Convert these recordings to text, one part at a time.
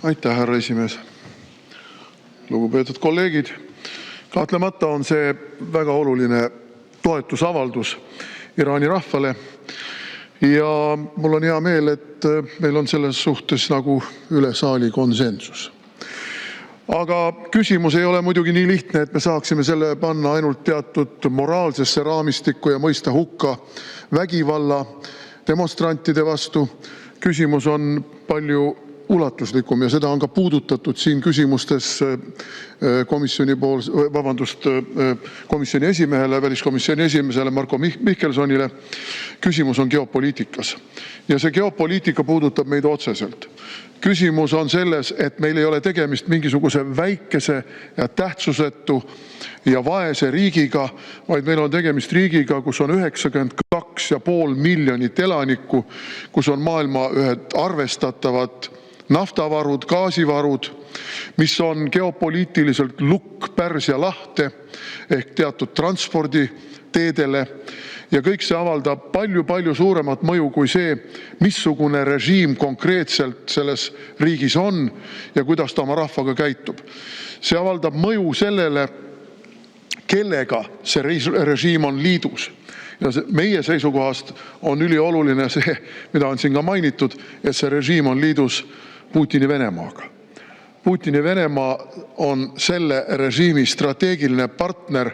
Aitäh, härra esimees! Lugupeetud kolleegid! Kahtlemata on see väga oluline toetusavaldus Iraani rahvale. Ja mul on hea meel, et meil on selles suhtes nagu üle saali konsensus. Aga küsimus ei ole muidugi nii lihtne, et me saaksime selle panna ainult teatud moraalsesse raamistikku ja mõista hukka vägivalla demonstrantide vastu. Küsimus on palju ulatuslikum ja seda on ka puudutatud siin küsimustes komisjoni esimehele, väliskomisjoni esimesele Marko Mihkelsonile. Küsimus on geopoliitikas ja see geopoliitika puudutab meid otseselt. Küsimus on selles, et meil ei ole tegemist mingisuguse väikese ja tähtsusetu ja vaese riigiga, vaid meil on tegemist riigiga, kus on 92,5 miljonit elanikku, kus on maailma ühed arvestatavad naftavarud, gaasivarud, mis on geopoliitiliselt lukk Pärsia lahte ehk teatud transporditeedele. Ja kõik see avaldab palju suuremat mõju kui see, missugune režiim konkreetselt selles riigis on ja kuidas ta oma rahvaga käitub. See avaldab mõju sellele, kellega see režiim on liidus. Ja meie seisukohast on ülioluline see, mida on siin ka mainitud, et see režiim on liidus Putini Venemaaga. Putini Venemaa on selle režiimi strateegiline partner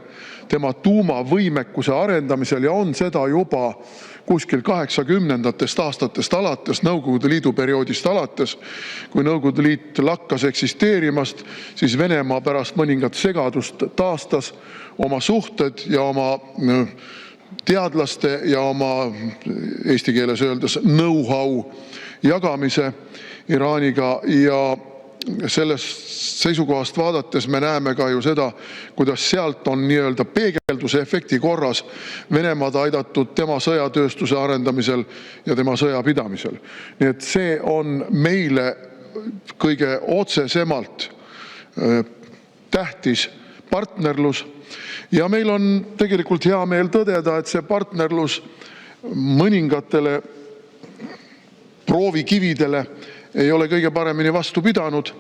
tema tuumavõimekuse arendamisel ja on seda juba kuskil 80ndatest aastatest alates, Nõukogude Liidu perioodist alates. Kui Nõukogude Liit lakkas eksisteerimast, siis Venemaa pärast mõningat segadust taastas oma suhted ja oma teadlaste ja oma eesti keeles öeldes know-how jagamise Iraaniga. Ja sellest seisukohast vaadates me näeme ka ju seda, kuidas sealt on nii-öelda peegelduse efekti korras Venemaad aidatud tema sõjatööstuse arendamisel ja tema sõjapidamisel. Nii et see on meile kõige otsesemalt tähtis partnerlus. Ja meil on tegelikult hea meel tõdeda, et see partnerlus mõningatele proovikividele ei ole kõige paremini vastu pidanud,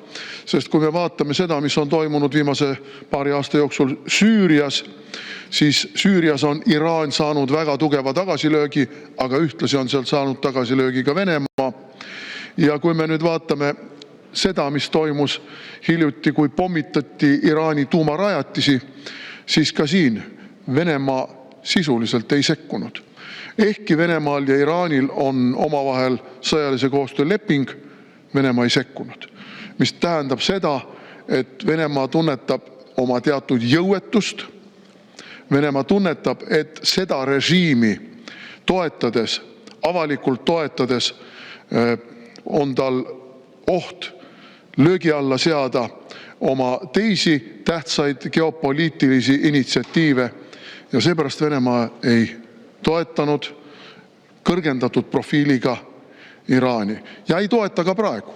sest kui me vaatame seda, mis on toimunud viimase paari aasta jooksul Süürias, siis Süürias on Iraan saanud väga tugeva tagasilöögi, aga ühtlasi on seal saanud tagasilöögi ka Venemaa. Ja kui me nüüd vaatame seda, mis toimus hiljuti, kui pommitati Iraani tuumarajatisi, siis ka siin Venemaa sisuliselt ei sekkunud. Ehkki Venemaal ja Iraanil on omavahel sõjalise koostöö leping, Venemaa ei sekkunud. Mis tähendab seda, et Venemaa tunnetab oma teatud jõuetust. Venemaa tunnetab, et seda režiimi toetades, avalikult toetades on tal oht löögi alla seada oma teisi tähtsaid geopoliitilisi initsiatiive ja seepärast Venemaa ei toetanud kõrgendatud profiiliga Iraani ja ei toeta ka praegu.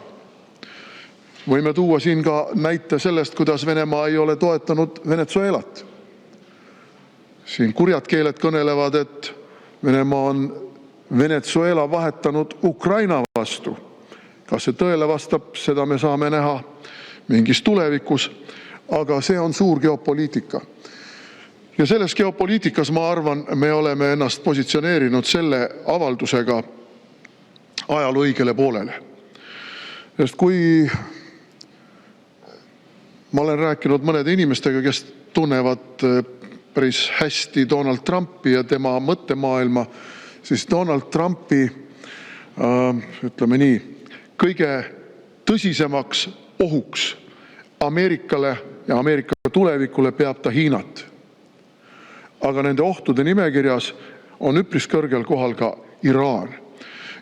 Võime tuua siin ka näite sellest, kuidas Venemaa ei ole toetanud Venezuelat. Siin kurjad keeled kõnelevad, et Venemaa on Venezuela vahetanud Ukraina vastu. Kas see tõele vastab, seda me saame näha mingis tulevikus, aga see on suur geopoliitika. Ja selles geopoliitikas, ma arvan, me oleme ennast positsioneerinud selle avaldusega ajaloo õigele poolele. Sest kui ma olen rääkinud mõnede inimestega, kes tunnevad päris hästi Donald Trumpi ja tema mõttemaailma, siis Donald Trumpi, ütleme nii, kõige tõsisemaks ohuks Ameerikale ja Ameerika tulevikule peab ta Hiinat. Aga nende ohtude nimekirjas on üpris kõrgel kohal ka Iraan.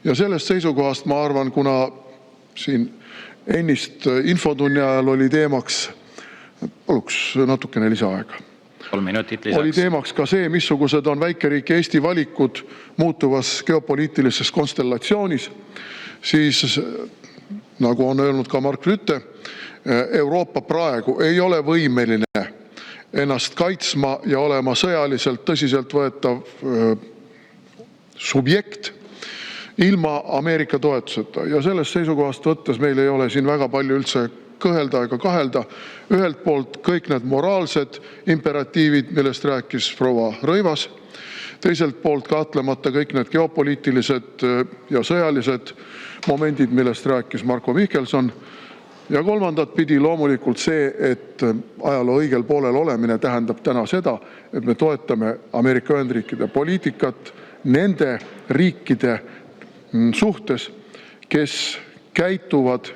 Ja sellest seisukohast ma arvan, kuna siin ennist infotunni ajal oli teemaks, paluks natukene lisaaega. 3 minutit lisaks. Oli teemaks ka see, missugused on väikeriik Eesti valikud muutuvas geopoliitilises konstellatsioonis, siis nagu on öelnud ka Mark Rutte, Euroopa praegu ei ole võimeline ennast kaitsma ja olema sõjaliselt tõsiselt võetav subjekt. ilma Ameerika toetuseta. Ja sellest seisukohast võttes meil ei ole siin väga palju üldse kõhelda ega kahelda. Ühelt poolt kõik need moraalsed imperatiivid, millest rääkis proua Rõivas. Teiselt poolt kahtlemata kõik need geopoliitilised ja sõjalised momendid, millest rääkis Marko Mihkelson. Ja kolmandat pidi loomulikult see, et ajaloo õigel poolel olemine tähendab täna seda, et me toetame Ameerika Ühendriikide poliitikat nende riikide suhtes, kes käituvad,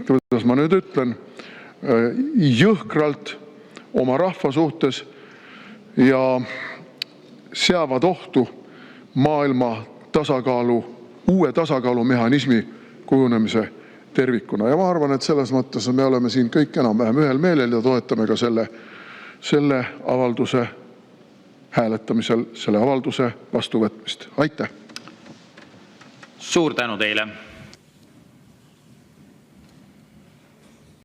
kuidas ma nüüd ütlen, jõhkralt oma rahva suhtes ja seavad ohtu maailma tasakaalu, uue tasakaalumehhanismi kujunemise tervikuna. Ja ma arvan, et selles mõttes me oleme siin kõik enam-vähem ühel meelel ja toetame ka selle avalduse hääletamisel, selle avalduse vastuvõtmist. Aitäh! Suur tänu teile!